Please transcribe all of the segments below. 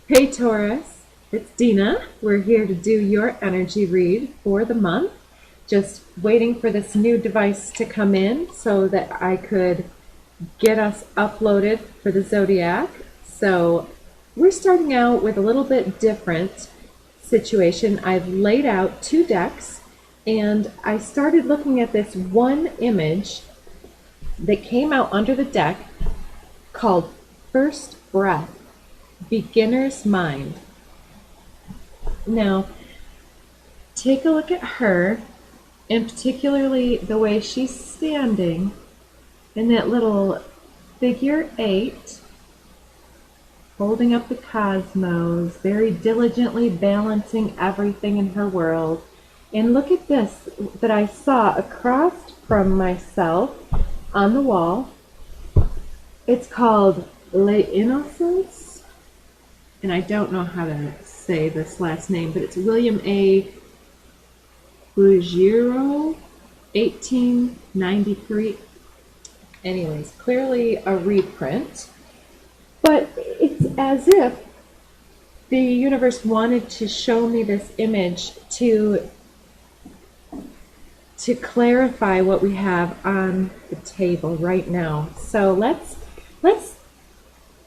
Hey Taurus, it's Deana. We're here to do your energy read for the month. Just waiting for this new device to come in so that I could get us uploaded for the zodiac. So we're starting out with a little bit different situation. I've laid out 2 decks and I started looking at this one image that came out under the deck called First Breath, Beginner's Mind. Now, take a look at her, and particularly the way she's standing in that little figure 8, holding up the cosmos, very diligently balancing everything in her world. And look at this that I saw across from myself on the wall. It's called Les Innocents, and I don't know how to say this last name, but it's William A. Ruggiero, 1893. Anyways, clearly a reprint, but it's as if the universe wanted to show me this image to clarify what we have on the table right now. So let's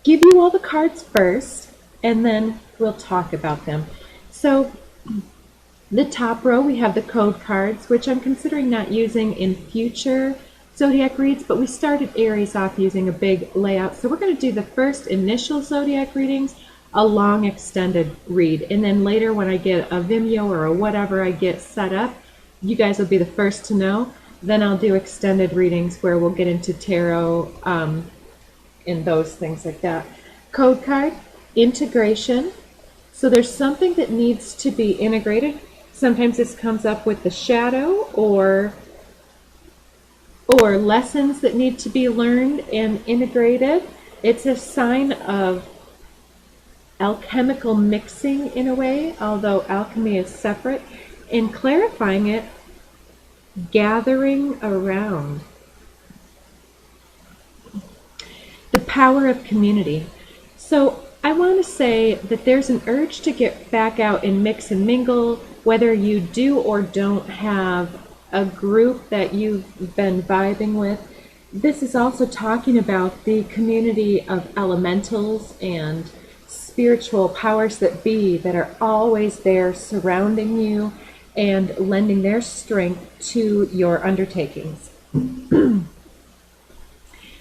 give you all the cards first, and then we'll talk about them. So the top row, we have the code cards, which I'm considering not using in future zodiac reads, but we started Aries off using a big layout. So we're going to do the first initial zodiac readings, a long extended read, and then later when I get a Vimeo or a whatever I get set up, you guys will be the first to know. Then I'll do extended readings where we'll get into tarot and those things like that. Code card, integration. So there's something that needs to be integrated. Sometimes this comes up with the shadow or lessons that need to be learned and integrated. It's a sign of alchemical mixing in a way, although alchemy is separate. In clarifying it, gathering around. The power of community. So I want to say that there's an urge to get back out and mix and mingle, whether you do or don't have a group that you've been vibing with. This is also talking about the community of elementals and spiritual powers that be that are always there surrounding you and lending their strength to your undertakings.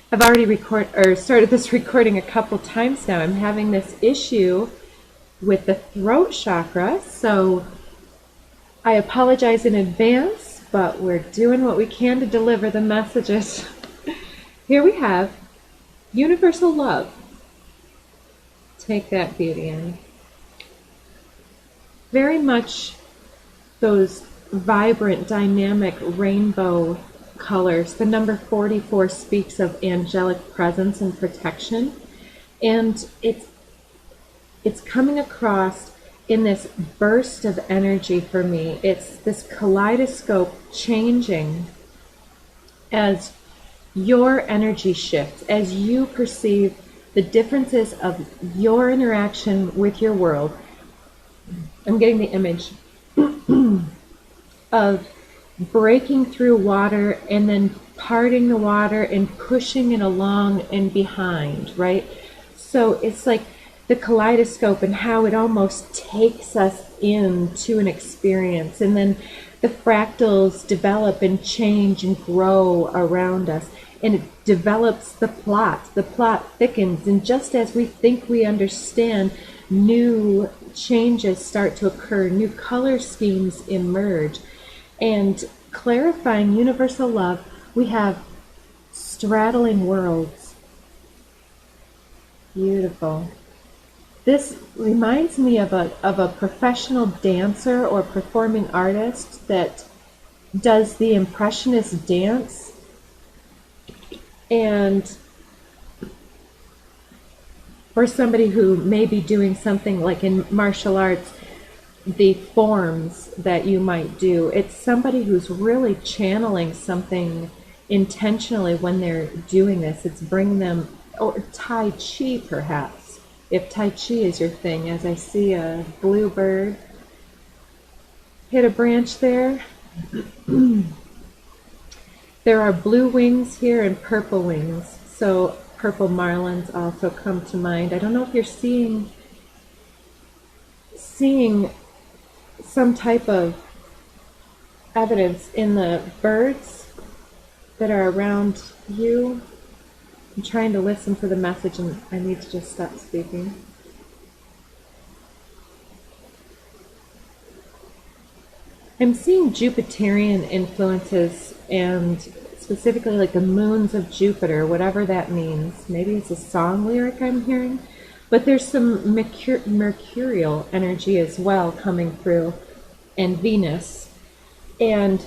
I've already started this recording a couple times now. I'm having this issue with the throat chakra, so I apologize in advance, but we're doing what we can to deliver the messages. Here we have universal love. Take that beauty in. Very much those vibrant, dynamic rainbow colors. The number 44 speaks of angelic presence and protection, and it's coming across in this burst of energy for me. It's this kaleidoscope changing as your energy shifts, as you perceive the differences of your interaction with your world. I'm getting the image of breaking through water and then parting the water and pushing it along and behind, right? So it's like the kaleidoscope and how it almost takes us into an experience, and then the fractals develop and change and grow around us, and it develops the plot. The plot thickens, and just as we think we understand, new changes start to occur, new color schemes emerge. And clarifying universal love, we have straddling worlds. Beautiful. This reminds me of a professional dancer or performing artist that does the impressionist dance, and or somebody who may be doing something like in martial arts, the forms that you might do. It's somebody who's really channeling something intentionally when they're doing this. It's bringing them, or Tai Chi perhaps, if Tai Chi is your thing, as I see a blue bird hit a branch there. There are blue wings here and purple wings. So purple marlins also come to mind. I don't know if you're seeing some type of evidence in the birds that are around you. I'm trying to listen for the message and I need to just stop speaking. I'm seeing Jupiterian influences, and specifically like the moons of Jupiter, whatever that means. Maybe it's a song lyric I'm hearing, but there's some mercurial energy as well coming through, and Venus. And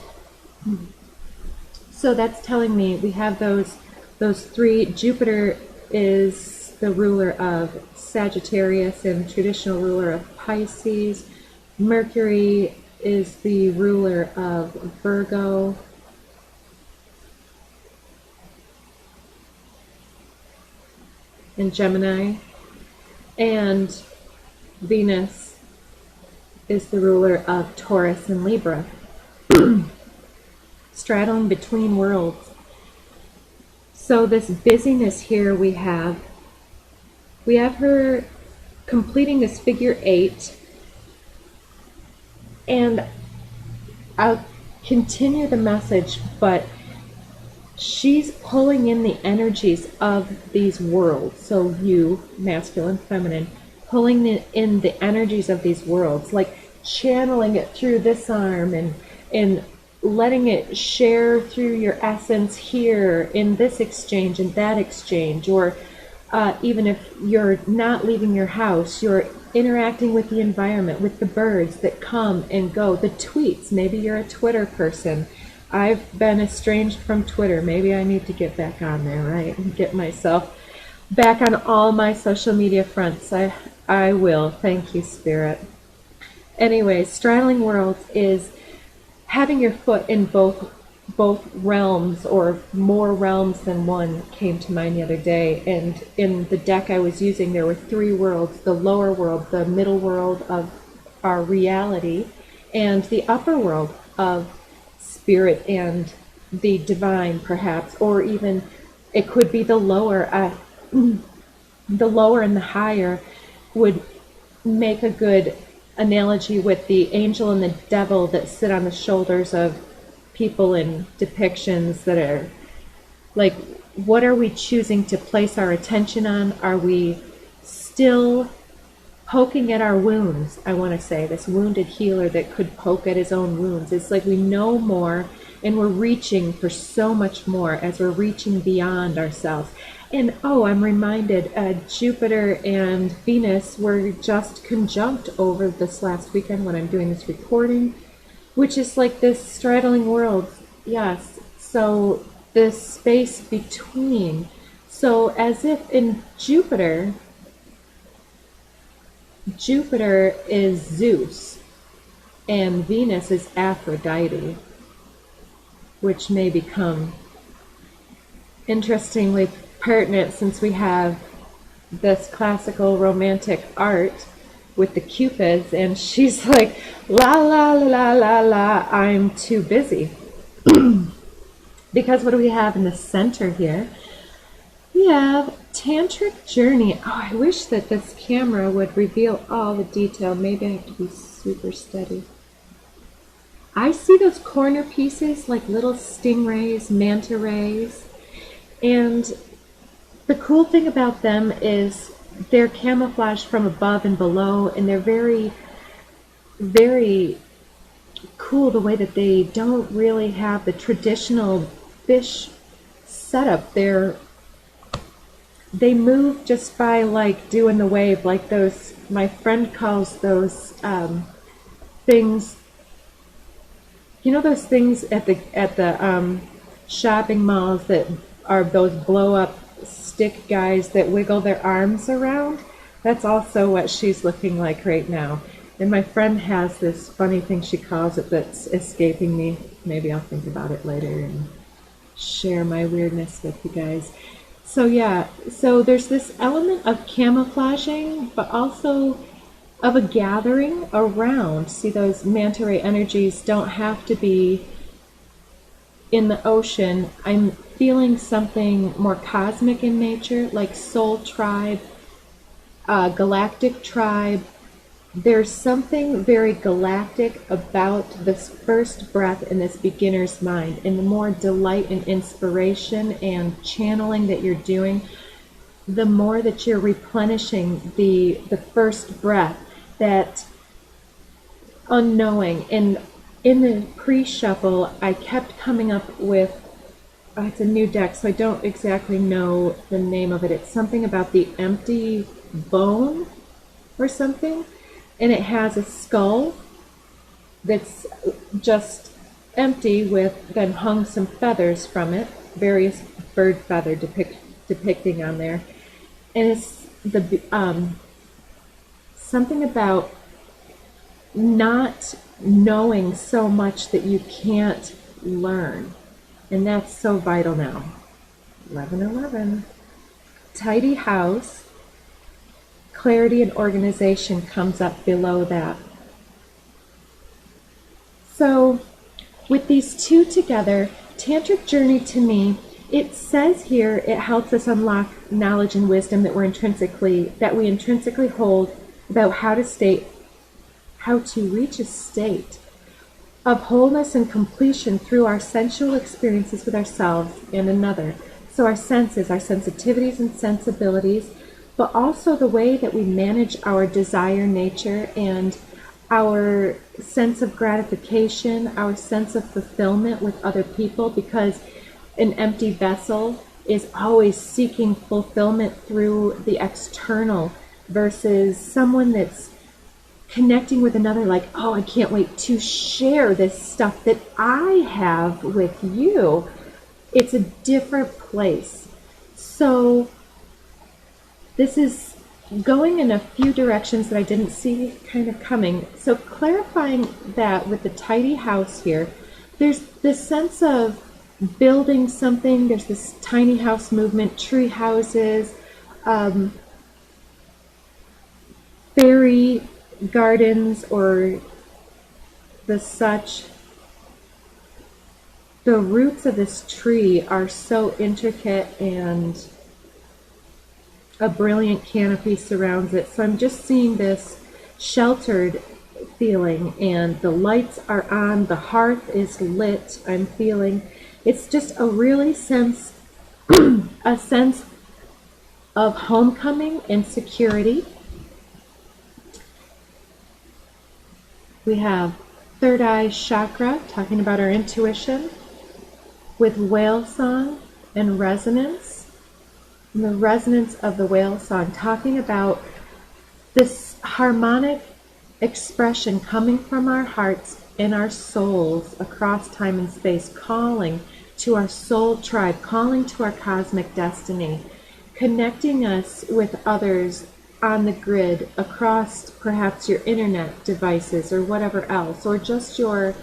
so that's telling me we have those three. Jupiter is the ruler of Sagittarius and traditional ruler of Pisces. Mercury is the ruler of Virgo. And Gemini. And Venus is the ruler of Taurus and Libra. Straddling between worlds. So this busyness here we have her completing this figure 8. And I'll continue the message, but she's pulling in the energies of these worlds. So you, masculine, feminine, pulling in the energies of these worlds, like channeling it through this arm and letting it share through your essence here in this exchange and that exchange. Or even if you're not leaving your house, you're interacting with the environment, with the birds that come and go, the tweets. Maybe you're a Twitter person. I've been estranged from Twitter. Maybe I need to get back on there, right? And get myself back on all my social media fronts. I will. Thank you, Spirit. Anyway, straddling worlds is having your foot in both realms, or more realms than one, came to mind the other day. And in the deck I was using, there were 3 worlds: the lower world, the middle world of our reality, and the upper world of spirit and the divine, perhaps. Or even it could be the lower. The lower and the higher would make a good analogy with the angel and the devil that sit on the shoulders of people in depictions that are like, what are we choosing to place our attention on? Are we still poking at our wounds? I want to say this wounded healer that could poke at his own wounds. It's like we know more and we're reaching for so much more as we're reaching beyond ourselves. And I'm reminded, Jupiter and Venus were just conjunct over this last weekend when I'm doing this recording, which is like this straddling world. Yes. So this space between. So as if in Jupiter is Zeus and Venus is Aphrodite, which may become interestingly pertinent since we have this classical romantic art with the Cupids, and she's like, la la la la la, I'm too busy. Because what do we have in the center here? We have Tantric Journey. I wish that this camera would reveal all the detail. Maybe I have to be super steady. I see those corner pieces like little stingrays, manta rays, and the cool thing about them is they're camouflaged from above and below, and they're very, very cool the way that they don't really have the traditional fish setup. They move just by like doing the wave, like those, my friend calls those things, you know, those things at the shopping malls that are those blow up stick guys that wiggle their arms around. That's also what she's looking like right now. And my friend has this funny thing she calls it that's escaping me. Maybe I'll think about it later and share my weirdness with you guys. So yeah, so there's this element of camouflaging, but also of a gathering around. See, those manta ray energies don't have to be in the ocean. I'm feeling something more cosmic in nature, like soul tribe, galactic tribe. There's something very galactic about this first breath in this beginner's mind, and the more delight and inspiration and channeling that you're doing, the more that you're replenishing the first breath, that unknowing. And in the pre-shuffle, I kept coming up with, it's a new deck, so I don't exactly know the name of it. It's something about the empty bone or something. And it has a skull that's just empty with then hung some feathers from it, various bird feather depicting on there. And it's the something about not knowing so much that you can't learn. And that's so vital now. 11:11. Tidy house. Clarity and organization comes up below that. So with these two together, Tantric journey to me, it says here it helps us unlock knowledge and wisdom that we intrinsically hold about how to reach a state of wholeness and completion through our sensual experiences with ourselves and another. So our senses, our sensitivities and sensibilities, but also the way that we manage our desire nature and our sense of gratification, our sense of fulfillment with other people, because an empty vessel is always seeking fulfillment through the external versus someone that's connecting with another, like, oh, I can't wait to share this stuff that I have with you. It's a different place. So this is going in a few directions that I didn't see kind of coming. So clarifying that with the tidy house here, there's this sense of building something. There's this tiny house movement, tree houses, fairy gardens or the such. The roots of this tree are so intricate and a brilliant canopy surrounds it. So I'm just seeing this sheltered feeling, and the lights are on, the hearth is lit. I'm feeling it's just a really sense a sense of homecoming and security. We have third eye chakra, talking about our intuition, with whale song and resonance. And the resonance of the whale song, talking about this harmonic expression coming from our hearts and our souls across time and space, calling to our soul tribe, calling to our cosmic destiny, connecting us with others on the grid across perhaps your internet devices or whatever else, or just your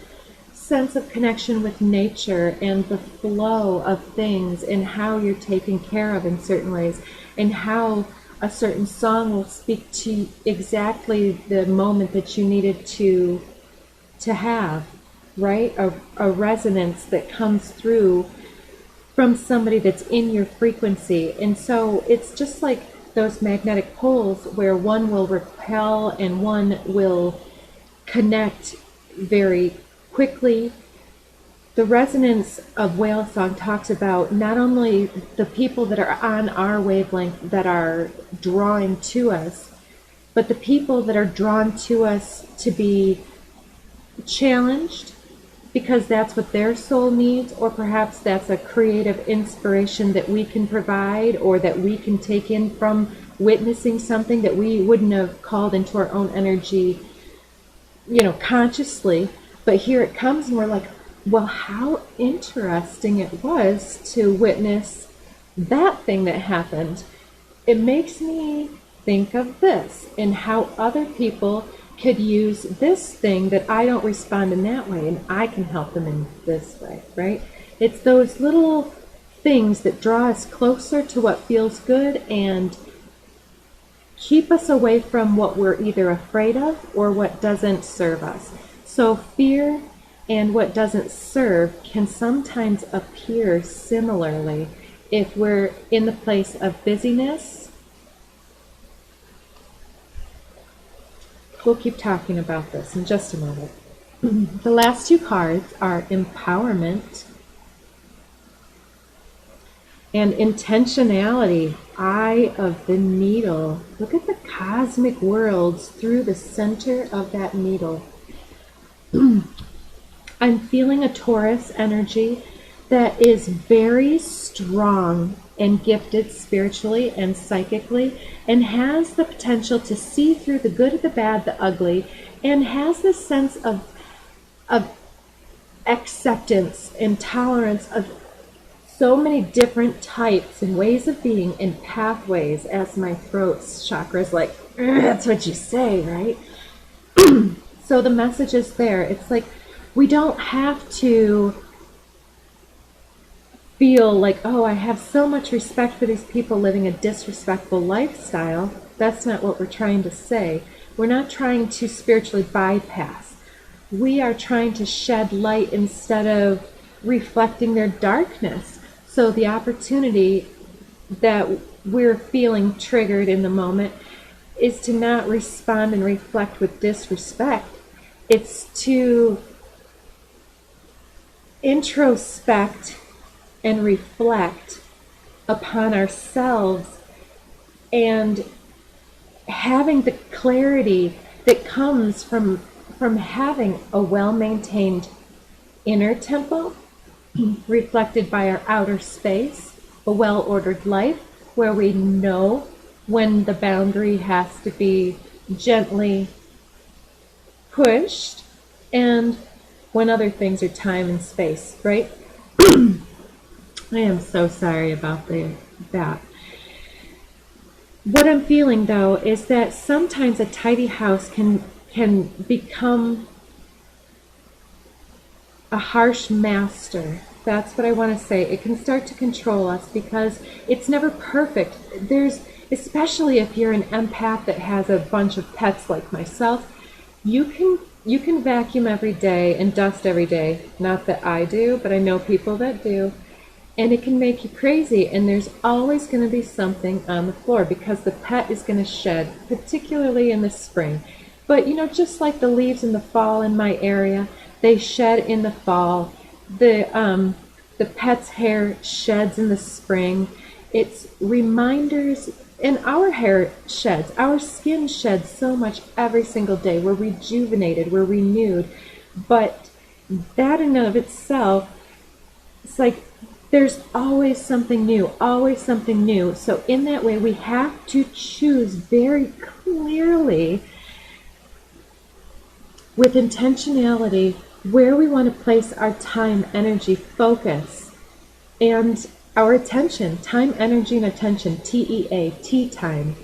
sense of connection with nature and the flow of things and how you're taken care of in certain ways, and how a certain song will speak to exactly the moment that you needed to have, right? A resonance that comes through from somebody that's in your frequency. And so it's just like those magnetic poles where one will repel and one will connect very quickly. The resonance of whale song talks about not only the people that are on our wavelength that are drawing to us, but the people that are drawn to us to be challenged because that's what their soul needs, or perhaps that's a creative inspiration that we can provide or that we can take in from witnessing something that we wouldn't have called into our own energy, consciously. But here it comes and we're like, well, how interesting it was to witness that thing that happened. It makes me think of this and how other people could use this thing that I don't respond in that way, and I can help them in this way, right? It's those little things that draw us closer to what feels good and keep us away from what we're either afraid of or what doesn't serve us. So fear and what doesn't serve can sometimes appear similarly if we're in the place of busyness. We'll keep talking about this in just a moment. The last two cards are empowerment and intentionality. Eye of the needle. Look at the cosmic worlds through the center of that needle. I'm feeling a Taurus energy that is very strong and gifted spiritually and psychically, and has the potential to see through the good, the bad, the ugly, and has this sense of acceptance and tolerance of so many different types and ways of being and pathways, as my throat chakra is like, that's what you say, right? So the message is there. It's like we don't have to feel like, oh, I have so much respect for these people living a disrespectful lifestyle. That's not what we're trying to say. We're not trying to spiritually bypass. We are trying to shed light instead of reflecting their darkness. So the opportunity that we're feeling triggered in the moment is to not respond and reflect with disrespect. It's to introspect and reflect upon ourselves and having the clarity that comes from having a well-maintained inner temple reflected by our outer space, a well-ordered life where we know when the boundary has to be gently pushed and when other things are time and space, right? I am so sorry about that. What I'm feeling, though, is that sometimes a tidy house can become a harsh master. That's what I want to say. It can start to control us because it's never perfect. Especially if you're an empath that has a bunch of pets like myself, you can vacuum every day and dust every day. Not that I do, but I know people that do. And it can make you crazy, and there's always going to be something on the floor because the pet is going to shed, particularly in the spring. But, just like the leaves in the fall in my area, they shed in the fall. The pet's hair sheds in the spring. It's reminders, and our hair sheds. Our skin sheds so much every single day. We're rejuvenated. We're renewed. But that in and of itself, it's like, there's always something new, always something new. So in that way, we have to choose very clearly with intentionality where we want to place our time, energy, focus, and our attention. Time, energy, and attention, TEA, tea time.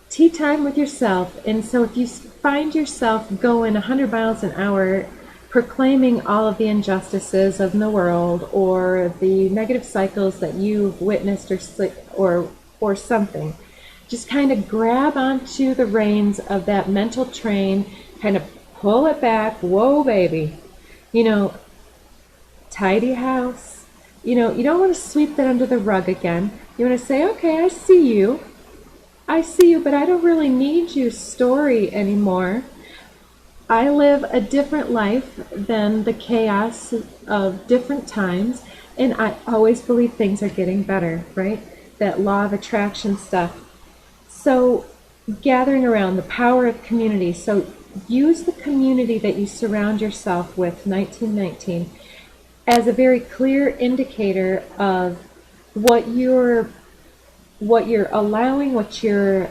Tea time with yourself. And so if you find yourself going 100 miles an hour proclaiming all of the injustices of the world or the negative cycles that you've witnessed or something, just kind of grab onto the reins of that mental train, kind of pull it back. Whoa, baby. Tidy house. You don't want to sweep that under the rug again. You want to say, okay, I see you, but I don't really need your story anymore. I live a different life than the chaos of different times, and I always believe things are getting better, right? That law of attraction stuff. So gathering around the power of community. So use the community that you surround yourself with, 1919, as a very clear indicator of what you're allowing, what you're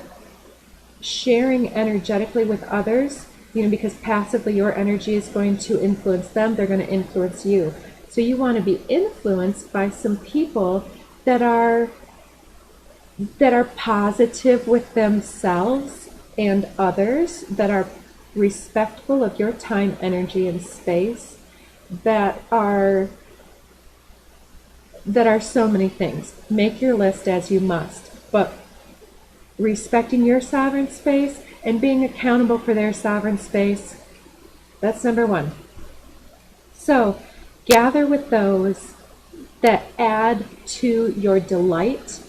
sharing energetically with others. Because passively your energy is going to influence them, they're going to influence you. So you want to be influenced by some people that are positive with themselves and others, that are respectful of your time, energy, and space, that are that are so many things. Make your list as you must, but respecting your sovereign space and being accountable for their sovereign space, that's number one. So gather with those that add to your delight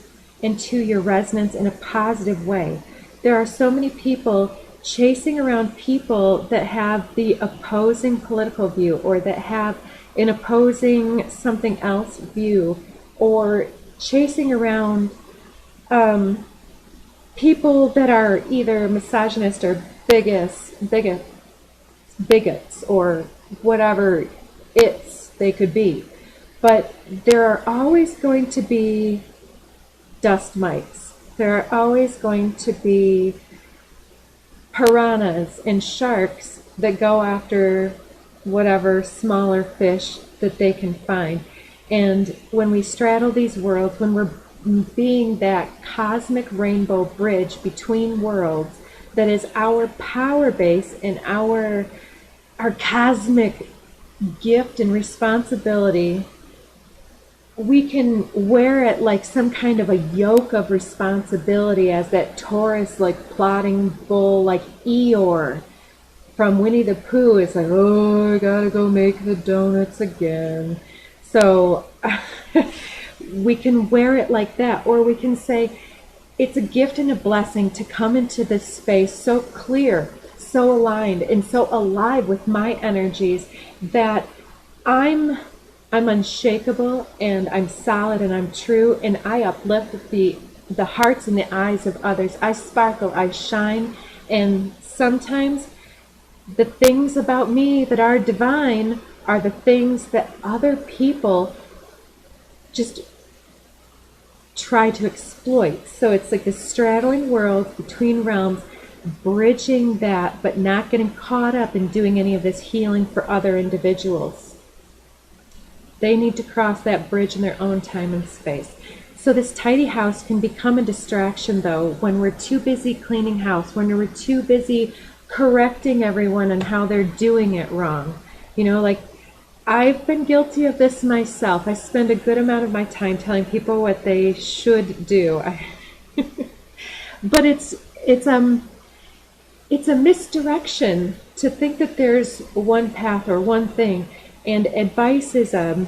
and to your resonance in a positive way. There are so many people chasing around people that have the opposing political view, or that have an opposing something else view, or chasing around people that are either misogynist or bigots, or whatever they could be. But there are always going to be dust mites. There are always going to be piranhas and sharks that go after whatever smaller fish that they can find. And when we straddle these worlds, when we're being that cosmic rainbow bridge between worlds, that is our power base and our cosmic gift and responsibility, we can wear it like some kind of a yoke of responsibility as that Taurus, like plotting bull, like Eeyore from Winnie the Pooh is like, oh, I gotta go make the donuts again. So we can wear it like that, or we can say it's a gift and a blessing to come into this space so clear, so aligned, and so alive with my energies that I'm unshakable, and I'm solid, and I'm true, and I uplift the hearts and the eyes of others. I sparkle, I shine, and sometimes the things about me that are divine are the things that other people just try to exploit. So it's like a straddling world between realms, bridging that, but not getting caught up in doing any of this healing for other individuals. They need to cross that bridge in their own time and space. So this tidy house can become a distraction, though, when we're too busy cleaning house, when we're too busy correcting everyone on how they're doing it wrong. You know, like, I've been guilty of this myself. I spend a good amount of my time telling people what they should do. But it's a misdirection to think that there's one path or one thing. And advice is a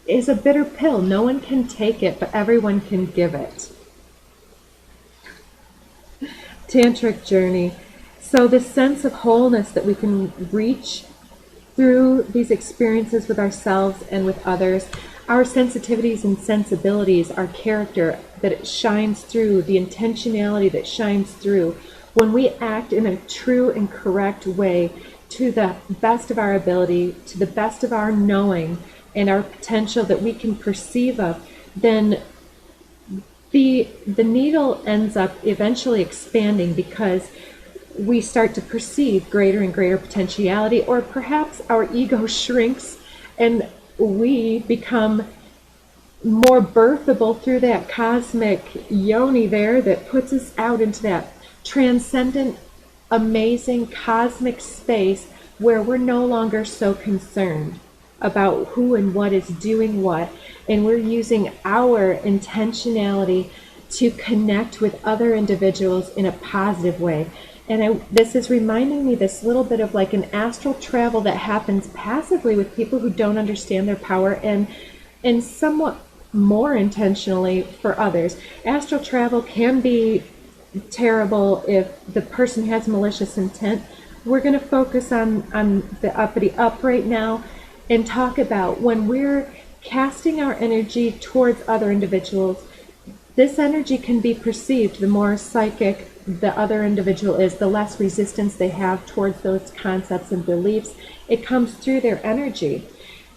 bitter pill. No one can take it, but everyone can give it. Tantric journey. So this sense of wholeness that we can reach through these experiences with ourselves and with others, our sensitivities and sensibilities, our character, that it shines through, the intentionality that shines through, when we act in a true and correct way, to the best of our ability, to the best of our knowing and our potential that we can perceive of, then the needle ends up eventually expanding, because we start to perceive greater and greater potentiality, or perhaps our ego shrinks and we become more birthable through that cosmic yoni there that puts us out into that transcendent, amazing cosmic space where we're no longer so concerned about who and what is doing what, and we're using our intentionality to connect with other individuals in a positive way. And this is reminding me this little bit of like an astral travel that happens passively with people who don't understand their power, and somewhat more intentionally for others. Astral travel can be terrible if the person has malicious intent. We're going to focus on the uppity up right now and talk about when we're casting our energy towards other individuals. This energy can be perceived. The more psychic the other individual is, the less resistance they have towards those concepts and beliefs. It comes through their energy.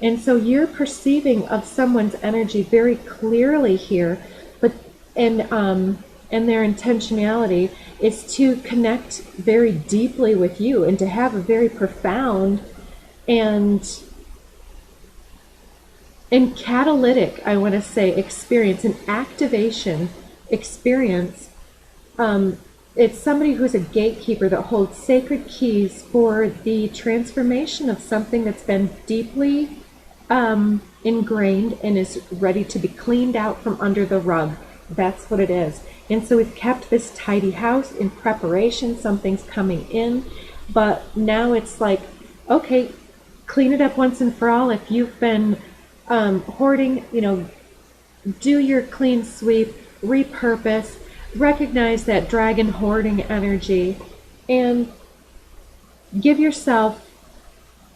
And so you're perceiving of someone's energy very clearly here, but and their intentionality is to connect very deeply with you and to have a very profound and catalytic, I want to say, experience, an activation experience. It's somebody who's a gatekeeper that holds sacred keys for the transformation of something that's been deeply ingrained and is ready to be cleaned out from under the rug. That's what it is. And so we've kept this tidy house in preparation. Something's coming in, but now it's like, okay, clean it up once and for all. If you've been hoarding, do your clean sweep, repurpose, recognize that dragon hoarding energy, and give yourself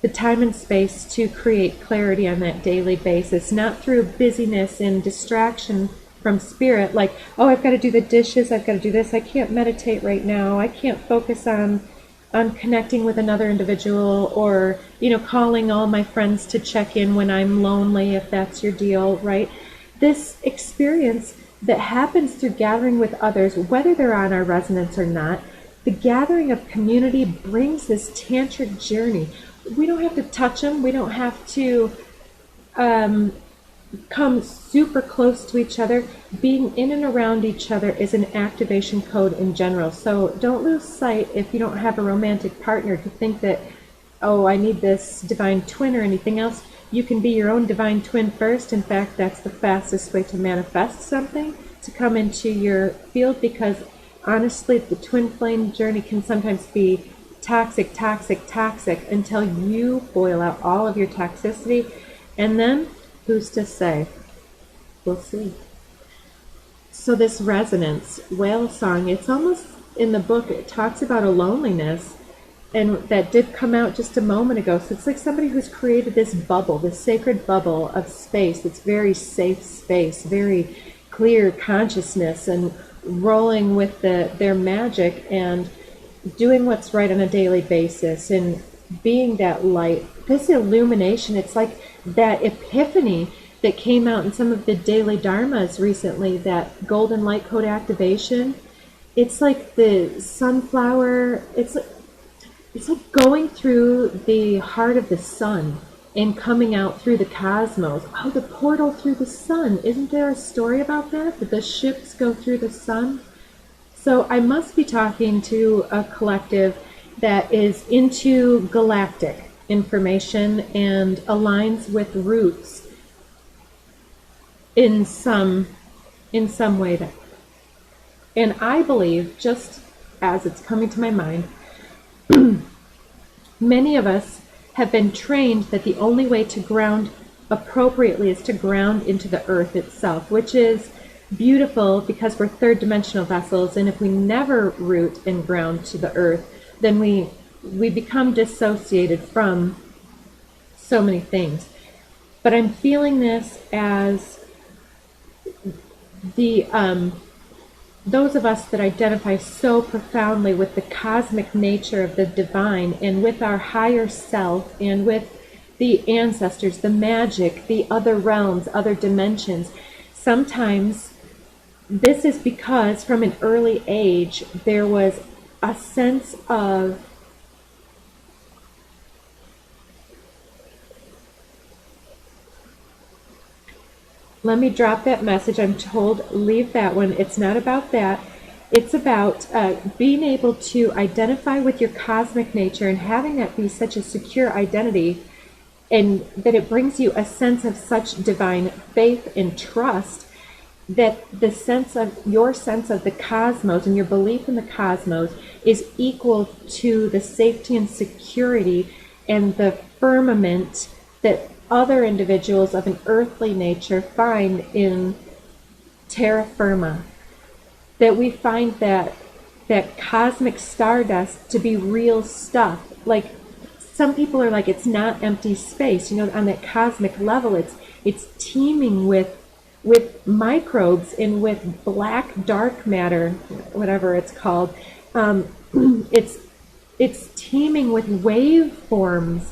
the time and space to create clarity on that daily basis, not through busyness and distraction from spirit, like, oh, I've got to do the dishes, I've got to do this, I can't meditate right now, I can't focus on connecting with another individual, or calling all my friends to check in when I'm lonely, if that's your deal, right? This experience that happens through gathering with others, whether they're on our resonance or not, the gathering of community brings this tantric journey. We don't have to touch them, we don't have to come super close to each other. Being in and around each other is an activation code in general. So don't lose sight, if you don't have a romantic partner, to think that, oh, I need this divine twin or anything else. You can be your own divine twin first. In fact, that's the fastest way to manifest something, to come into your field, because honestly, the twin flame journey can sometimes be toxic until you boil out all of your toxicity, and then who's to say? We'll see. So this resonance, whale song, it's almost, in the book, it talks about a loneliness, and that did come out just a moment ago. So it's like somebody who's created this bubble, this sacred bubble of space. It's very safe space, very clear consciousness, and rolling with their magic and doing what's right on a daily basis and being that light. This illumination, it's like that epiphany that came out in some of the daily dharmas recently, that golden light code activation. It's like the sunflower, it's like going through the heart of the sun and coming out through the cosmos. Oh, the portal through the sun. Isn't there a story about that? That the ships go through the sun? So I must be talking to a collective that is into galactic information and aligns with roots in some way. And I believe, just as it's coming to my mind, many of us have been trained that the only way to ground appropriately is to ground into the earth itself, which is beautiful because we're third dimensional vessels, and if we never root and ground to the earth, then we become dissociated from so many things. But I'm feeling this as those of us that identify so profoundly with the cosmic nature of the divine, and with our higher self, and with the ancestors, the magic, the other realms, other dimensions. Sometimes this is because from an early age there was a sense of let me drop that message. I'm told, leave that one. It's not about that. It's about being able to identify with your cosmic nature and having that be such a secure identity, and that it brings you a sense of such divine faith and trust that the sense of your sense of the cosmos and your belief in the cosmos is equal to the safety and security and the firmament that other individuals of an earthly nature find in terra firma. That we find that cosmic stardust to be real stuff. Like, some people are like, it's not empty space. On that cosmic level, it's teeming with microbes and with black dark matter, whatever it's called. It's teeming with waveforms.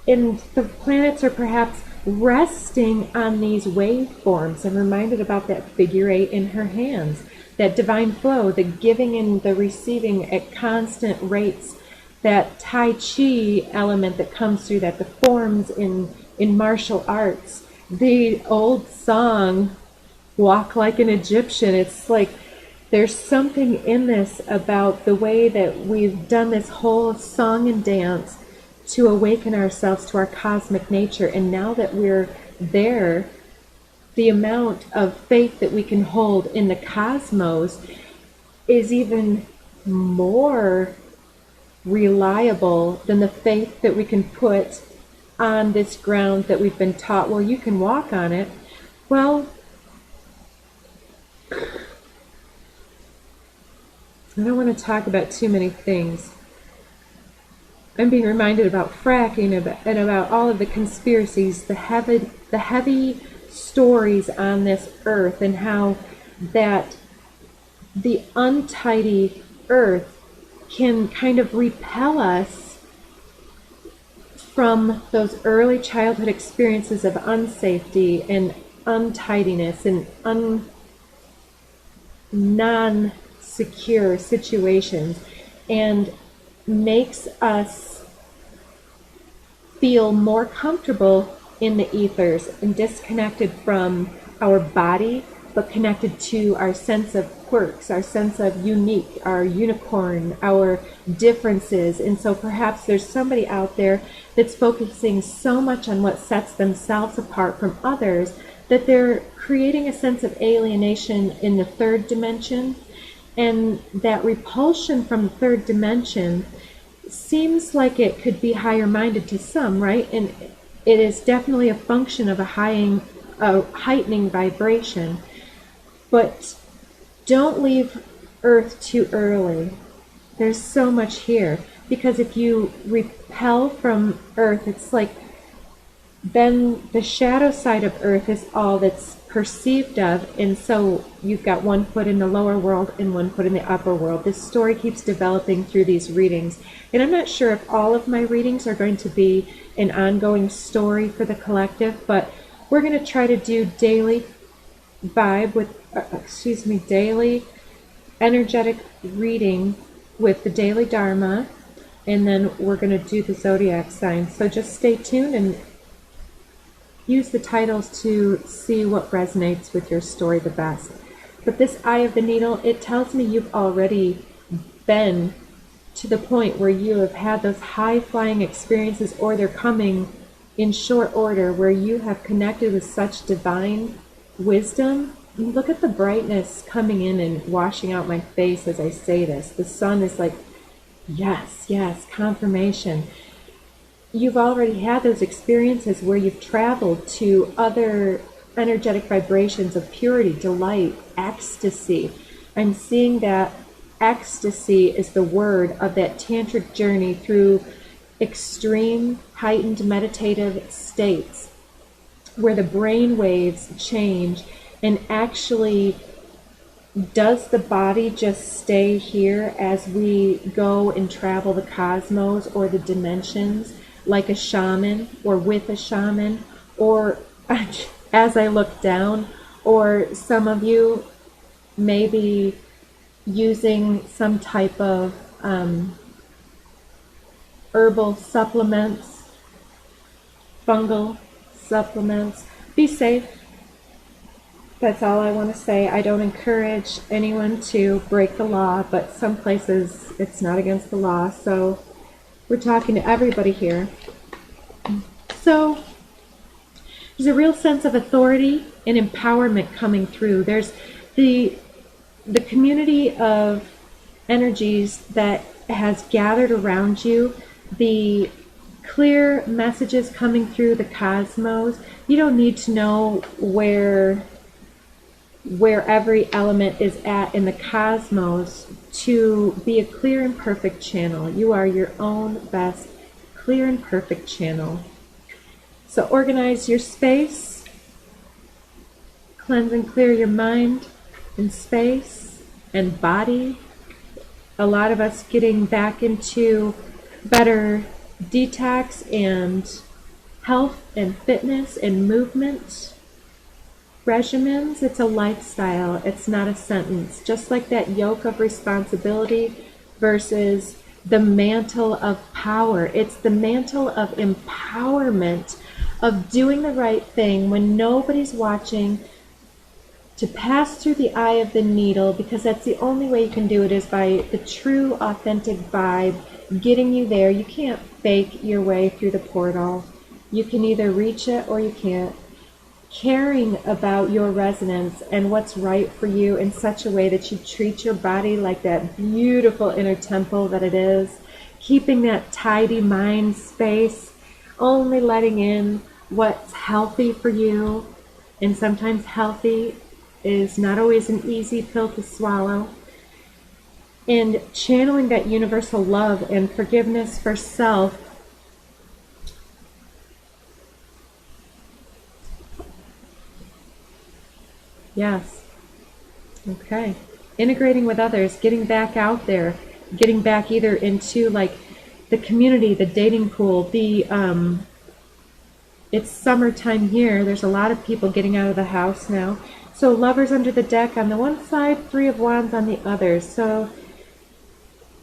And the planets are perhaps resting on these waveforms. I'm reminded about that figure 8 in her hands, that divine flow, the giving and the receiving at constant rates, that Tai Chi element that comes through that, the forms in martial arts, the old song, Walk Like an Egyptian. It's like there's something in this about the way that we've done this whole song and dance to awaken ourselves to our cosmic nature. And now that we're there, the amount of faith that we can hold in the cosmos is even more reliable than the faith that we can put on this ground that we've been taught, well, you can walk on it. Well, I don't want to talk about too many things. I'm being reminded about fracking and about all of the conspiracies, the heavy stories on this earth, and how that the untidy earth can kind of repel us from those early childhood experiences of unsafety and untidiness and non-secure situations, and makes us feel more comfortable in the ethers and disconnected from our body, but connected to our sense of quirks, our sense of unique, our unicorn, our differences. And so perhaps there's somebody out there that's focusing so much on what sets themselves apart from others that they're creating a sense of alienation in the third dimension. And that repulsion from the third dimension seems like it could be higher minded to some, right? And it is definitely a function of a heightening vibration. But don't leave Earth too early. There's so much here. Because if you repel from Earth, it's like then the shadow side of Earth is all that's perceived of, and so you've got one foot in the lower world and one foot in the upper world. This story keeps developing through these readings, and I'm not sure if all of my readings are going to be an ongoing story for the collective, but we're going to try to do daily daily energetic reading with the daily Dharma, and then we're going to do the zodiac signs. So just stay tuned and use the titles to see what resonates with your story the best. But this Eye of the Needle, it tells me you've already been to the point where you have had those high-flying experiences, or they're coming in short order, where you have connected with such divine wisdom. Look at the brightness coming in and washing out my face as I say this. The sun is like, yes, yes, confirmation. You've already had those experiences where you've traveled to other energetic vibrations of purity, delight, ecstasy. I'm seeing that ecstasy is the word of that tantric journey through extreme, heightened meditative states where the brain waves change, and actually, does the body just stay here as we go and travel the cosmos or the dimensions, like a shaman or with a shaman, or as I look down, or some of you maybe using some type of herbal supplements, fungal supplements. Be safe. That's all I want to say. I don't encourage anyone to break the law, but some places it's not against the law, so we're talking to everybody here. So there's a real sense of authority and empowerment coming through. There's the community of energies that has gathered around you, the clear messages coming through the cosmos. You don't need to know where every element is at in the cosmos to be a clear and perfect channel. You are your own best clear and perfect channel. So organize your space, cleanse and clear your mind and space and body. A lot of us getting back into better detox and health and fitness and movement regimens. It's a lifestyle. It's not a sentence. Just like that yoke of responsibility versus the mantle of power. It's the mantle of empowerment, of doing the right thing when nobody's watching, to pass through the eye of the needle, because that's the only way you can do it, is by the true, authentic vibe getting you there. You can't fake your way through the portal. You can either reach it or you can't. caring about your resonance and what's right for you in such a way that you treat your body like that beautiful inner temple that it is, keeping that tidy mind space, only letting in what's healthy for you. And sometimes healthy is not always an easy pill to swallow. And channeling that universal love and forgiveness for self. Yes. Okay. Integrating with others, getting back out there, getting back either into like the community, the dating pool, it's summertime here. There's a lot of people getting out of the house now. So Lovers under the deck on the one side, Three of Wands on the other. So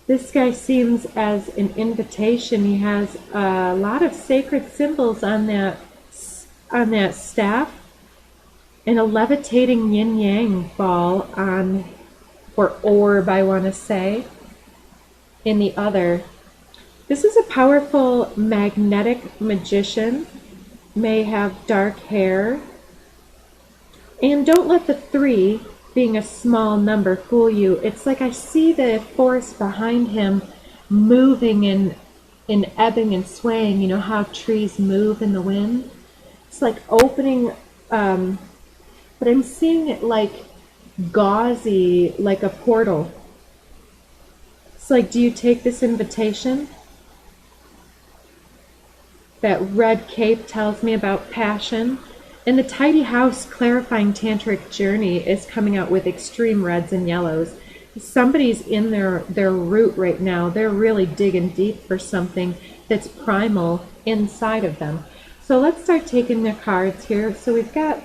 this guy seems as an invitation. He has a lot of sacred symbols on that staff, and a levitating yin-yang ball on, or orb, I want to say, in the other. This is a powerful magnetic magician, may have dark hair. And don't let the 3 being a small number fool you. It's like I see the forest behind him moving in ebbing and swaying. You know how trees move in the wind? It's like opening, but I'm seeing it like gauzy, like a portal. It's like, do you take this invitation? That red cape tells me about passion. And the tidy house clarifying tantric journey is coming out with extreme reds and yellows. Somebody's in their root right now. They're really digging deep for something that's primal inside of them. So let's start taking the cards here. So we've got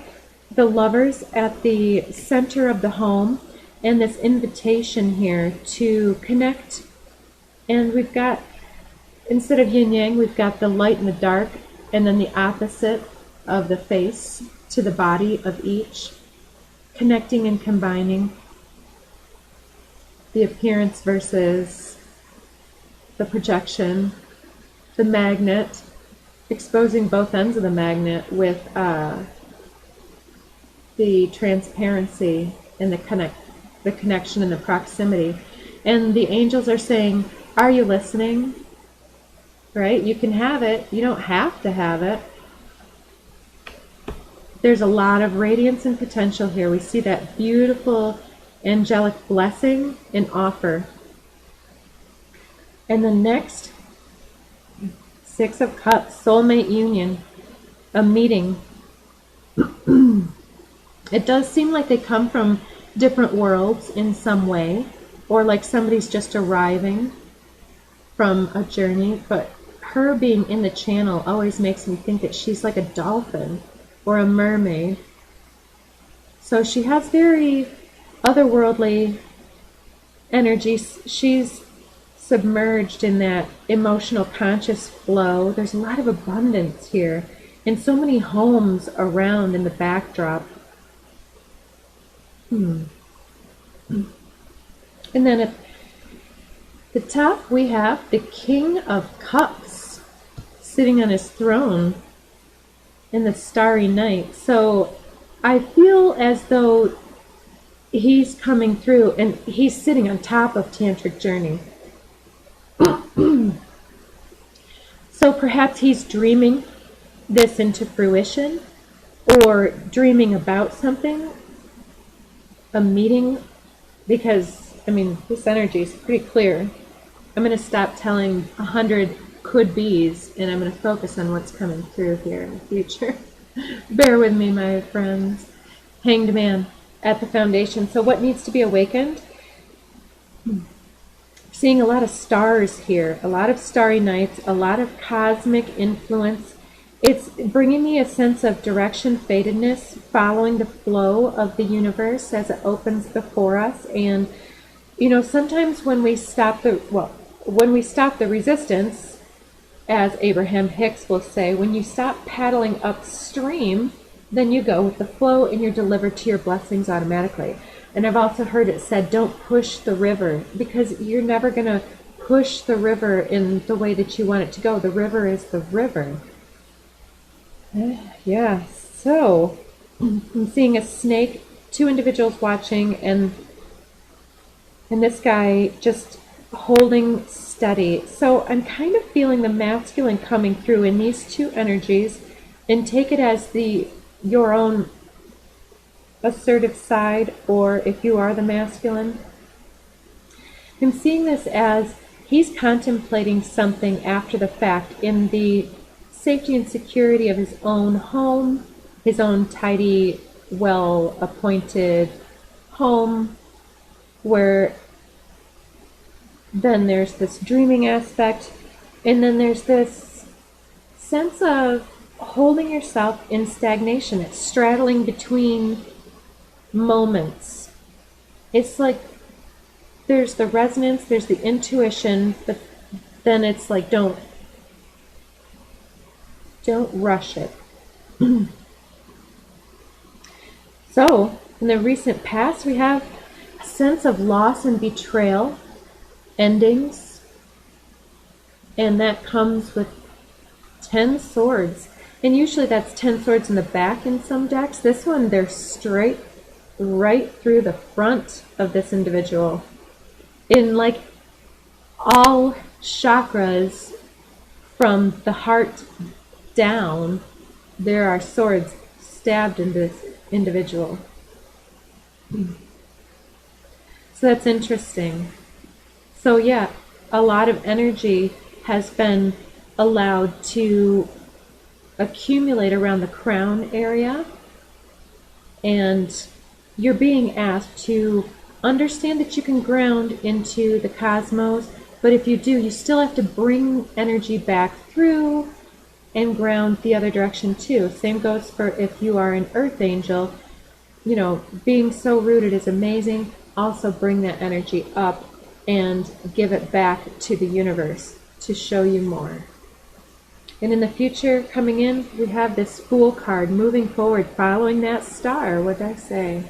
the Lovers at the center of the home and this invitation here to connect. And we've got, instead of yin-yang, we've got the light and the dark, and then the opposite of the face to the body of each, connecting and combining the appearance versus the projection, the magnet, exposing both ends of the magnet with the transparency and the connection and the proximity. And the angels are saying, are you listening? Right? You can have it. You don't have to have it. There's a lot of radiance and potential here. We see that beautiful angelic blessing and offer. And the next, 6 of Cups, soulmate union, a meeting. It does seem like they come from different worlds in some way, or like somebody's just arriving from a journey, but her being in the channel always makes me think that she's like a dolphin or a mermaid. So she has very otherworldly energy. She's submerged in that emotional conscious flow. There's a lot of abundance here and so many homes around in the backdrop. And then at the top we have the King of Cups sitting on his throne in the starry night. So I feel as though he's coming through and he's sitting on top of Tantric journey. So perhaps he's dreaming this into fruition, or dreaming about something, a meeting, because I mean this energy is pretty clear. I'm going to stop telling 100 could-be's, and I'm going to focus on what's coming through here in the future. Bear with me, my friends. Hanged Man at the foundation. So what needs to be awakened? Seeing a lot of stars here, a lot of starry nights, a lot of cosmic influence. It's bringing me a sense of direction, fatedness, following the flow of the universe as it opens before us. And, you know, sometimes when we stop the resistance, as Abraham Hicks will say, when you stop paddling upstream, then you go with the flow and you're delivered to your blessings automatically. And I've also heard it said, don't push the river, because you're never going to push the river in the way that you want it to go. The river is the river. Yeah, so I'm seeing a snake, two individuals watching, and this guy just holding steady. So I'm kind of feeling the masculine coming through in these two energies, and take it as your own assertive side, or if you are the masculine. I'm seeing this as he's contemplating something after the fact in the safety and security of his own home, his own tidy, well-appointed home, where then there's this dreaming aspect, and then there's this sense of holding yourself in stagnation. It's straddling between moments. It's like there's the resonance, there's the intuition, but then it's like don't rush it. So, in the recent past, we have a sense of loss and betrayal, endings, and that comes with 10 swords. And usually that's 10 swords in the back in some decks. This one, they're straight right through the front of this individual. In like all chakras from the heart down, there are swords stabbed in this individual. So that's interesting. So yeah, a lot of energy has been allowed to accumulate around the crown area, and you're being asked to understand that you can ground into the cosmos, but if you do, you still have to bring energy back through and ground the other direction too. Same goes for if you are an earth angel. You know, being so rooted is amazing. Also bring that energy up and give it back to the universe to show you more. And in the future coming in, we have this Fool card moving forward, following that star. What did I say?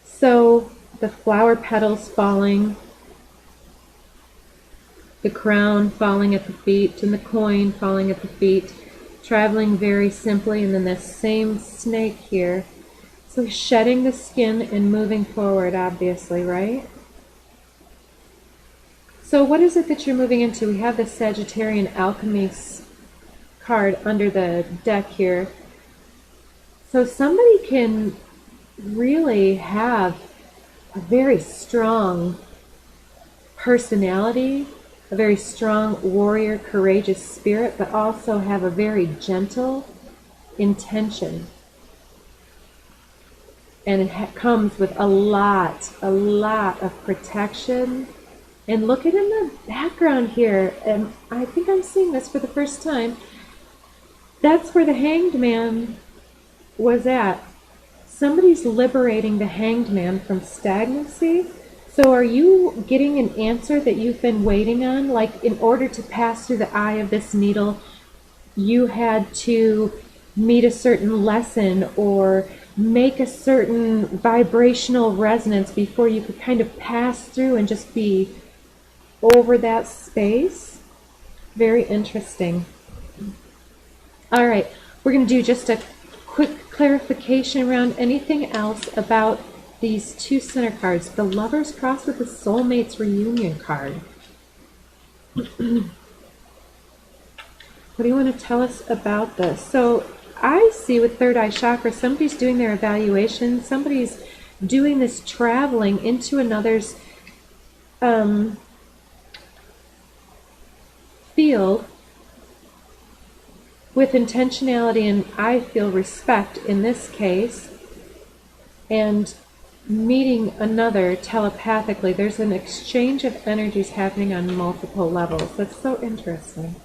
So the flower petals falling, the crown falling at the feet, and the coin falling at the feet, traveling very simply, and then this same snake here. So shedding the skin and moving forward, obviously, right? So what is it that you're moving into? We have the Sagittarian Alchemy card under the deck here. So somebody can really have a very strong personality, a very strong warrior, courageous spirit, but also have a very gentle intention. And it comes with a lot of protection. And look at in the background here, and I think I'm seeing this for the first time. That's where the Hanged Man was at. Somebody's liberating the Hanged Man from stagnancy. So are you getting an answer that you've been waiting on? Like, in order to pass through the eye of this needle, you had to meet a certain lesson or make a certain vibrational resonance before you could kind of pass through and just be over that space. Very interesting. All right, we're going to do just a quick clarification around anything else about these two center cards. The Lover's Cross with the Soulmates Reunion card. What do you want to tell us about this? So I see with Third Eye Chakra, somebody's doing their evaluation, somebody's doing this traveling into another's field with intentionality, and I feel respect in this case, and meeting another telepathically. There's an exchange of energies happening on multiple levels. That's so interesting.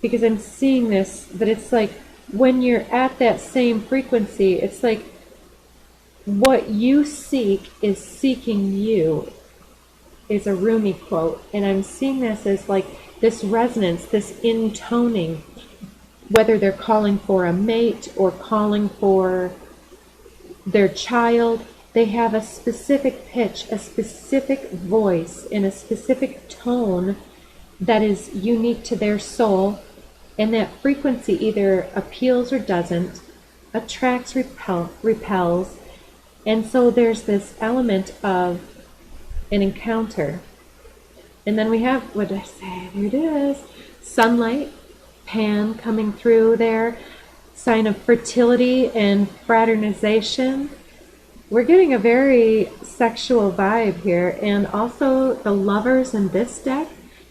Because I'm seeing this, but it's like when you're at that same frequency, it's like what you seek is seeking you, is a Rumi quote. And I'm seeing this as like this resonance, this intoning, whether they're calling for a mate or calling for their child. They have a specific pitch, a specific voice, and a specific tone that is unique to their soul. And that frequency either appeals or doesn't. attracts, repels. And so there's this element of an encounter. And then we have, what did I say? There it is. Sunlight, Pan coming through there. Sign of fertility and fraternization. We're getting a very sexual vibe here. And also the lovers in this deck.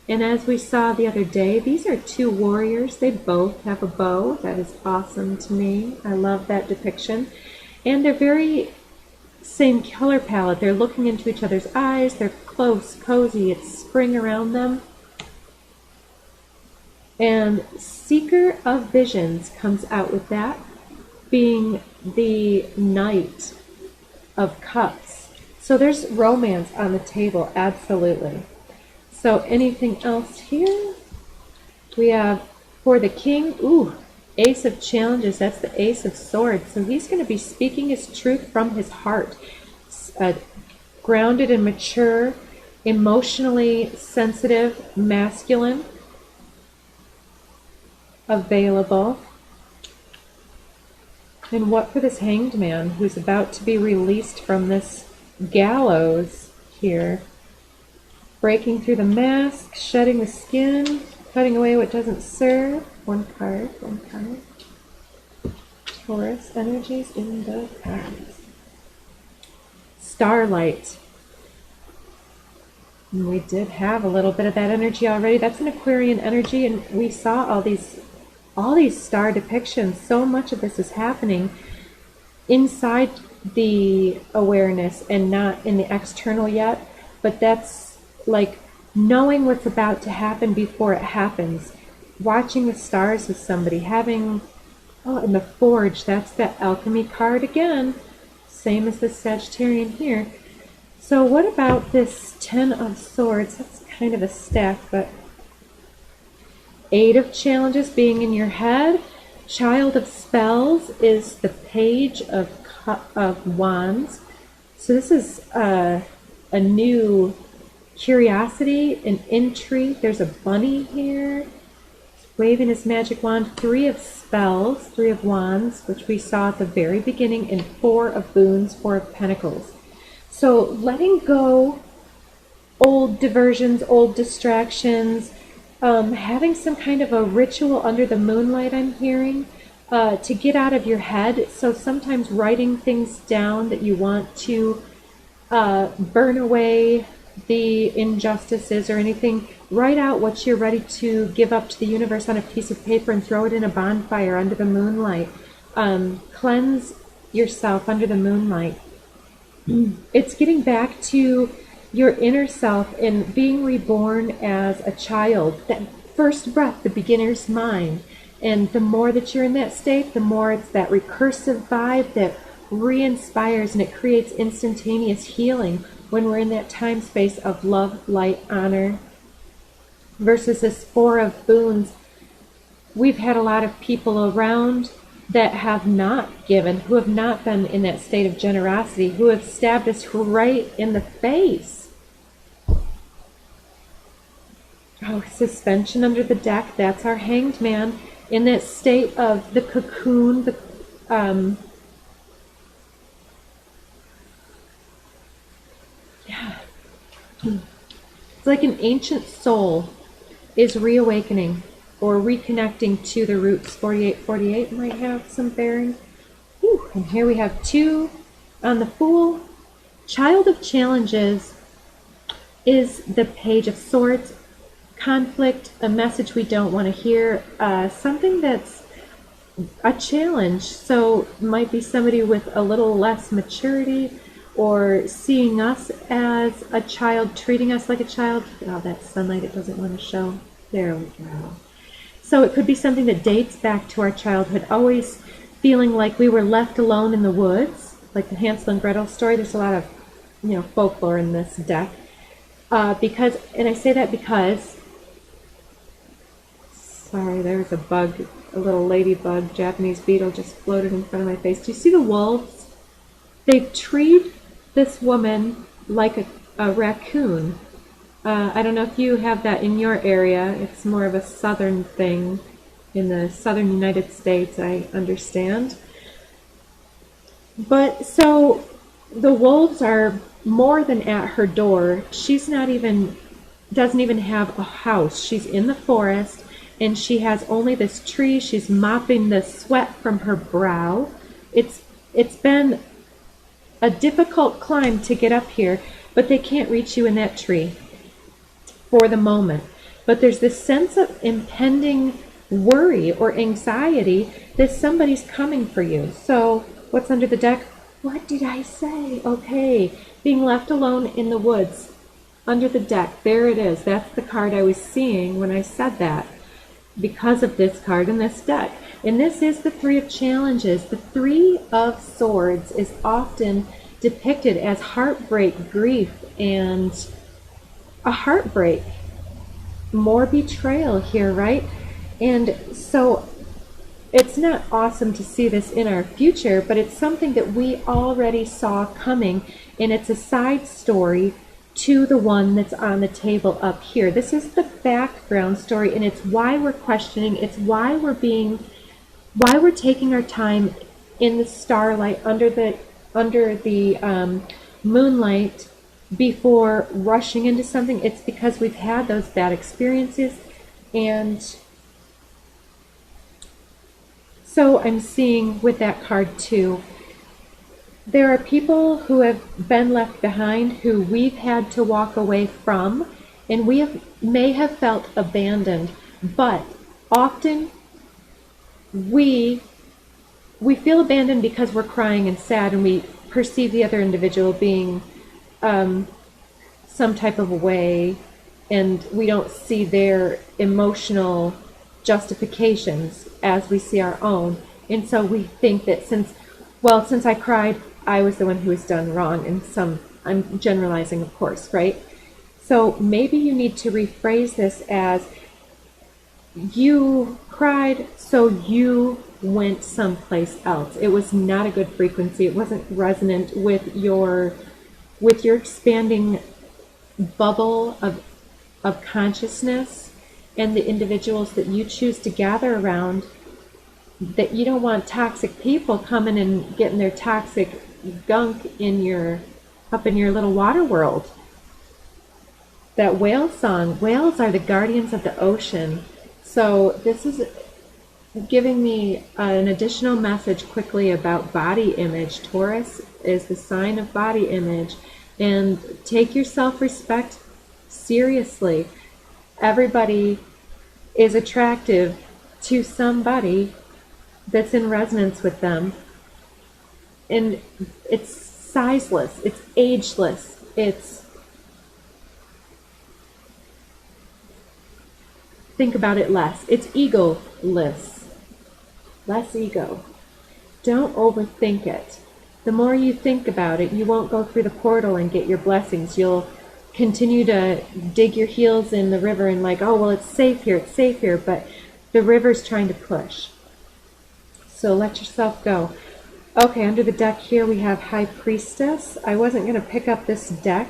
And as we saw the other day, these are two warriors. They both have a bow. That is awesome to me. I love that depiction. And they're very same color palette. They're looking into each other's eyes. They're close, cozy. It's spring around them. And Seeker of Visions comes out with that, being the Knight of Cups. So there's romance on the table, absolutely. So anything else here? We have for the King, Ace of Challenges. That's the Ace of Swords. So he's going to be speaking his truth from his heart. Grounded and mature, emotionally sensitive, masculine, available. And what for this Hanged Man who's about to be released from this gallows here? Breaking through the mask, shedding the skin, cutting away what doesn't serve. One card. Taurus energies in the cards. Starlight. And we did have a little bit of that energy already. That's an Aquarian energy, and we saw all these star depictions. So much of this is happening inside the awareness and not in the external yet. But that's like knowing what's about to happen before it happens. Watching the stars with somebody, having, and the Forge, that's that alchemy card again. Same as the Sagittarian here. So what about this Ten of Swords? That's kind of a stack, but Eight of Challenges being in your head. Child of Spells is the Page of Wands. So this is a new curiosity, an intrigue. There's a bunny here waving his magic wand. Three of Spells, Three of Wands, which we saw at the very beginning, and Four of Boons, Four of Pentacles. So letting go old diversions, old distractions, having some kind of a ritual under the moonlight, I'm hearing, to get out of your head. So sometimes writing things down that you want to burn away the injustices or anything. Write out what you're ready to give up to the universe on a piece of paper and throw it in a bonfire under the moonlight. Cleanse yourself under the moonlight. It's getting back to your inner self and being reborn as a child. That first breath, the beginner's mind. And the more that you're in that state, the more it's that recursive vibe that re-inspires, and it creates instantaneous healing when we're in that time space of love, light, honor. Versus this Four of Boons. We've had a lot of people around that have not given, who have not been in that state of generosity, who have stabbed us right in the face. Suspension under the deck. That's our Hanged Man in that state of the cocoon, It's like an ancient soul is reawakening or reconnecting to the roots. 4848 might have some bearing. And here we have two on the Fool. Child of Challenges is the Page of Swords. Conflict, a message we don't want to hear, something that's a challenge. So might be somebody with a little less maturity, or seeing us as a child, treating us like a child. Oh, that sunlight, it doesn't want to show. There we go. So it could be something that dates back to our childhood, always feeling like we were left alone in the woods, like the Hansel and Gretel story. There's a lot of, folklore in this deck. And I say that because, sorry, there's a bug, a little ladybug, Japanese beetle just floated in front of my face. Do you see the wolves? They've treated this woman like a raccoon. I don't know if you have that in your area. It's more of a southern thing in the southern United States, I understand. But so the wolves are more than at her door. She's not even, doesn't even have a house. She's in the forest and she has only this tree. She's mopping the sweat from her brow. It's been a difficult climb to get up here, but they can't reach you in that tree for the moment. But there's this sense of impending worry or anxiety that somebody's coming for you. So what's under the deck? What did I say? Okay, being left alone in the woods, under the deck. There it is. That's the card I was seeing when I said that, because of this card in this deck. And this is the Three of Challenges. The Three of Swords is often depicted as heartbreak, grief, and a heartbreak. More betrayal here, right? And so it's not awesome to see this in our future, but it's something that we already saw coming, and it's a side story to the one that's on the table up here. This is the background story, and it's why we're questioning, it's why we're taking our time in the starlight, under the moonlight, before rushing into something. It's because we've had those bad experiences. And so I'm seeing with that card too, there are people who have been left behind, who we've had to walk away from, and may have felt abandoned. But often we feel abandoned because we're crying and sad, and we perceive the other individual being some type of a way, and we don't see their emotional justifications as we see our own. And so we think that since I cried, I was the one who was done wrong. And I'm generalizing, of course, right? So maybe you need to rephrase this as, you cried, so you went someplace else. It was not a good frequency. It wasn't resonant with your expanding bubble of consciousness and the individuals that you choose to gather around. That you don't want toxic people coming and getting their toxic gunk up in your little water world. That whale song, whales are the guardians of the ocean. So this is giving me an additional message quickly about body image. Taurus is the sign of body image. And take your self-respect seriously. Everybody is attractive to somebody that's in resonance with them. And it's sizeless, it's ageless, think about it less. It's egoless. Less ego. Don't overthink it. The more you think about it, you won't go through the portal and get your blessings. You'll continue to dig your heels in the river and like, oh, well, it's safe here, but the river's trying to push. So let yourself go. Okay, under the deck here we have High Priestess. I wasn't going to pick up this deck,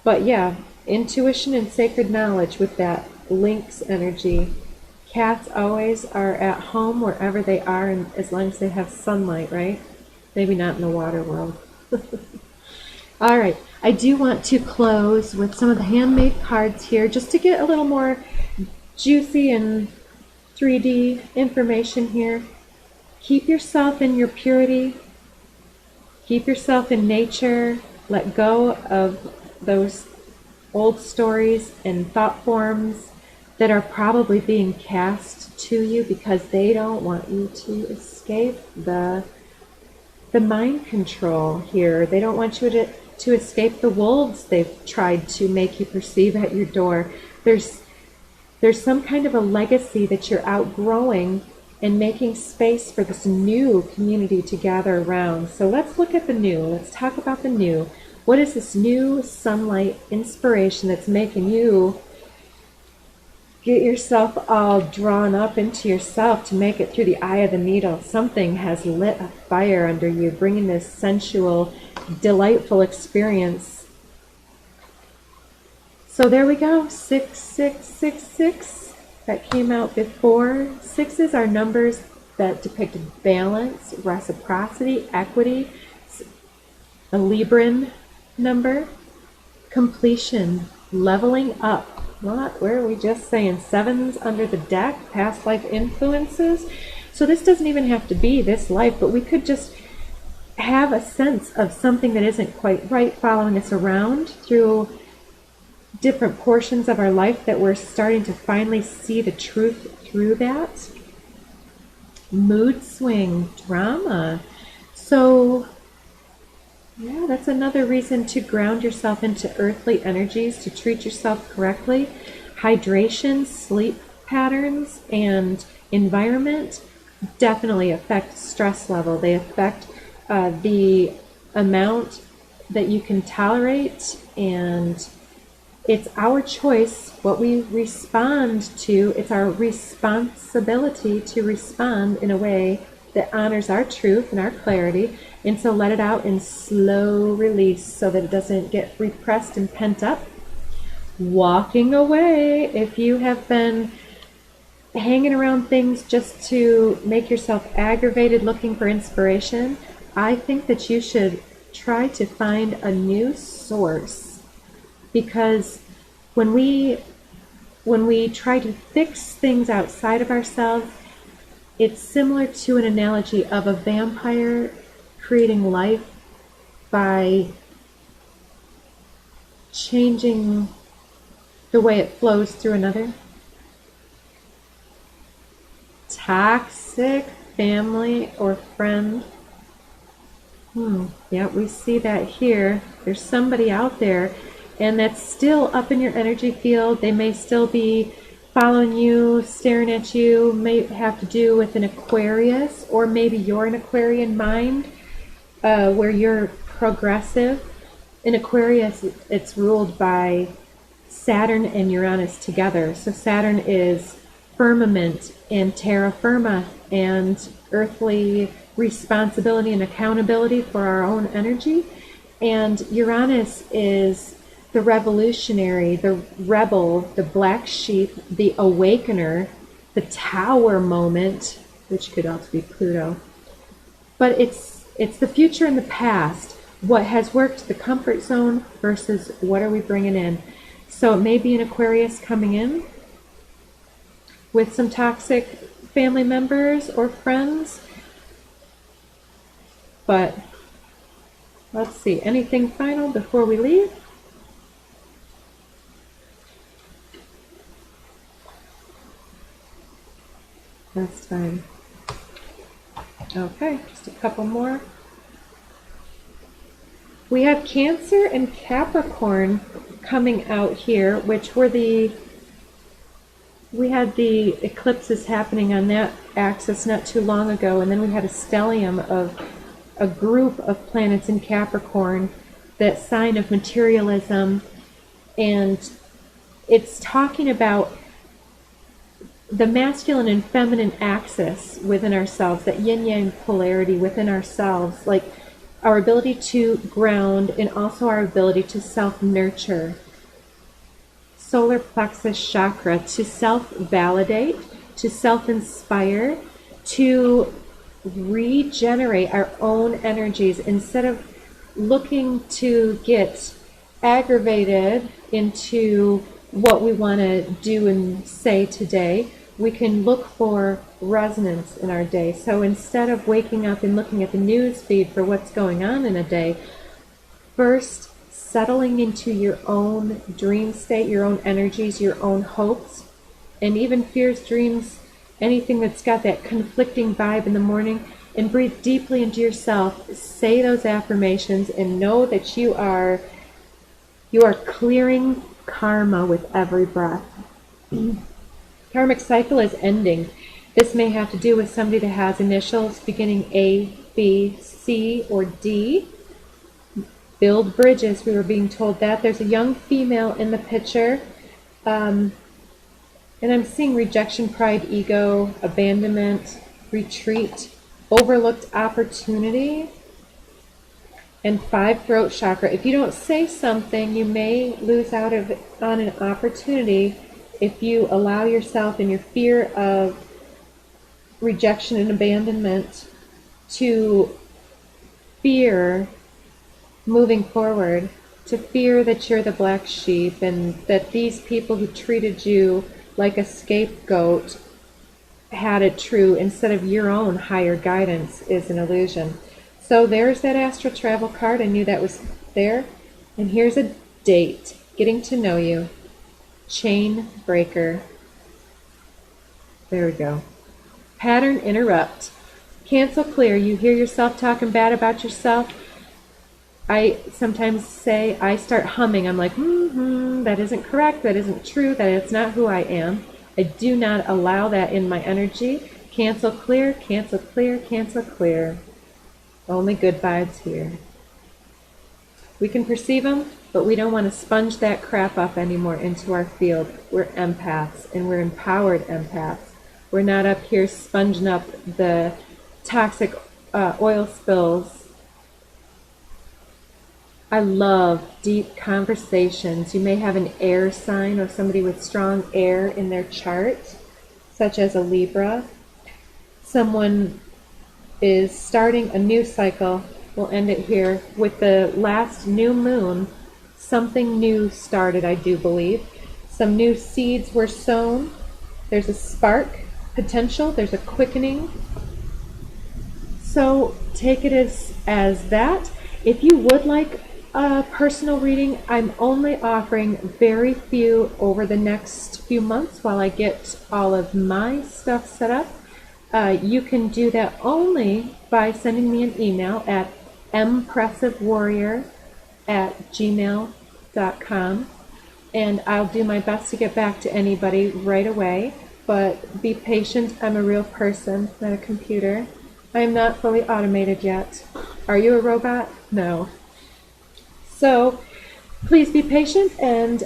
but yeah, intuition and sacred knowledge with that Lynx energy. Cats always are at home wherever they are, and as long as they have sunlight, right? Maybe not in the water world. All right, I do want to close with some of the handmade cards here, just to get a little more juicy and 3D information here. Keep yourself in your purity. Keep yourself in nature. Let go of those old stories and thought forms that are probably being cast to you because they don't want you to escape the mind control here. They don't want you to escape the wolves they've tried to make you perceive at your door. There's some kind of a legacy that you're outgrowing and making space for this new community to gather around. So let's look at the new. Let's talk about the new. What is this new sunlight inspiration that's making you get yourself all drawn up into yourself to make it through the eye of the needle? Something has lit a fire under you, bringing this sensual, delightful experience. So there we go, 6666. That came out before. Sixes are numbers that depicted balance, reciprocity, equity. a Libran number, completion, leveling up. What were we just saying? Sevens under the deck, past life influences. So this doesn't even have to be this life, but we could just have a sense of something that isn't quite right following us around through different portions of our life that we're starting to finally see the truth through that. Mood swing, drama. So yeah, that's another reason to ground yourself into earthly energies, to treat yourself correctly. Hydration, sleep patterns, and environment definitely affect stress level. They affect the amount that you can tolerate, and it's our choice what we respond to. It's our responsibility to respond in a way that honors our truth and our clarity, and so let it out in slow release so that it doesn't get repressed and pent up. Walking away. If you have been hanging around things just to make yourself aggravated looking for inspiration, I think that you should try to find a new source, because when we try to fix things outside of ourselves, it's similar to an analogy of a vampire creating life by changing the way it flows through another. Toxic family or friend. Yeah, we see that here. There's somebody out there, and that's still up in your energy field. They may still be following you, staring at you. May have to do with an Aquarius, or maybe you're an Aquarian mind, where you're progressive. In Aquarius, it's ruled by Saturn and Uranus together. So Saturn is firmament and terra firma and earthly responsibility and accountability for our own energy. And Uranus is the revolutionary, the rebel, the black sheep, the awakener, the tower moment, which could also be Pluto. But it's the future and the past. What has worked, the comfort zone versus what are we bringing in. So it may be an Aquarius coming in with some toxic family members or friends. But let's see, anything final before we leave? Last time. Okay, just a couple more. We have Cancer and Capricorn coming out here, which were we had the eclipses happening on that axis not too long ago, and then we had a stellium of a group of planets in Capricorn, that sign of materialism, and it's talking about the masculine and feminine axis within ourselves, that yin-yang polarity within ourselves, like our ability to ground and also our ability to self-nurture. Solar plexus chakra, to self-validate, to self-inspire, to regenerate our own energies instead of looking to get aggravated into what we want to do and say today. We can look for resonance in our day. So instead of waking up and looking at the news feed for what's going on in a day, first settling into your own dream state, your own energies, your own hopes, and even fears, dreams, anything that's got that conflicting vibe in the morning, and breathe deeply into yourself. Say those affirmations and know that you are clearing karma with every breath. Karmic cycle is ending. This may have to do with somebody that has initials beginning A, B, C, or D. Build bridges. We were being told that. There's a young female in the picture. And I'm seeing rejection, pride, ego, abandonment, retreat, overlooked opportunity, and 5 throat chakra. If you don't say something, you may lose out on an opportunity if you allow yourself in your fear of rejection and abandonment to fear moving forward, to fear that you're the black sheep and that these people who treated you like a scapegoat had it true instead of your own higher guidance is an illusion. So there's that astral travel card. I knew that was there. And here's a date. Getting to know you. Chain breaker. There we go. Pattern interrupt. Cancel clear. You hear yourself talking bad about yourself. I sometimes say, I start humming. I'm like, that isn't correct. That isn't true. That is not who I am. I do not allow that in my energy. Cancel clear, cancel clear, cancel clear. Only good vibes here. We can perceive them, but we don't want to sponge that crap up anymore into our field. We're empaths, and we're empowered empaths. We're not up here sponging up the toxic oil spills. I love deep conversations. You may have an air sign or somebody with strong air in their chart, such as a Libra. Someone is starting a new cycle. We'll end it here. With the last new moon, something new started, I do believe. Some new seeds were sown. There's a spark potential. There's a quickening. So take it as that. If you would like a personal reading, I'm only offering very few over the next few months while I get all of my stuff set up. You can do that only by sending me an email at impressivewarrior@gmail.com, and I'll do my best to get back to anybody right away. But be patient. I'm a real person, not a computer. I am not fully automated yet. Are you a robot? No. So please be patient and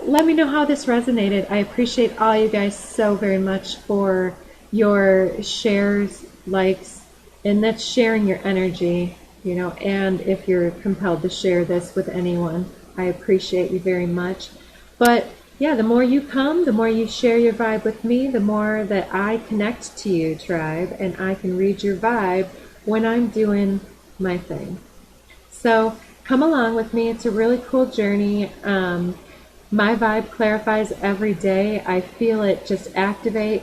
let me know how this resonated. I appreciate all you guys so very much for your shares, likes, and that's sharing your energy, you know, and if you're compelled to share this with anyone, I appreciate you very much. But yeah, the more you come, the more you share your vibe with me, the more that I connect to you, tribe, and I can read your vibe when I'm doing my thing. So come along with me. It's a really cool journey. My vibe clarifies every day. I feel it just activate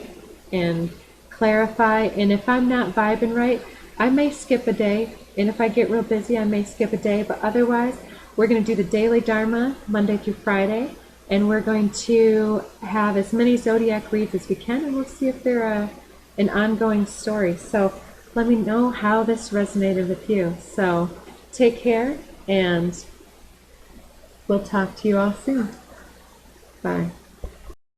and clarify. And if I'm not vibing right, I may skip a day. And if I get real busy, I may skip a day. But otherwise, we're going to do the daily Dharma Monday through Friday. And we're going to have as many zodiac reads as we can. And we'll see if they're an ongoing story. So let me know how this resonated with you. So take care. And we'll talk to you all soon. Bye.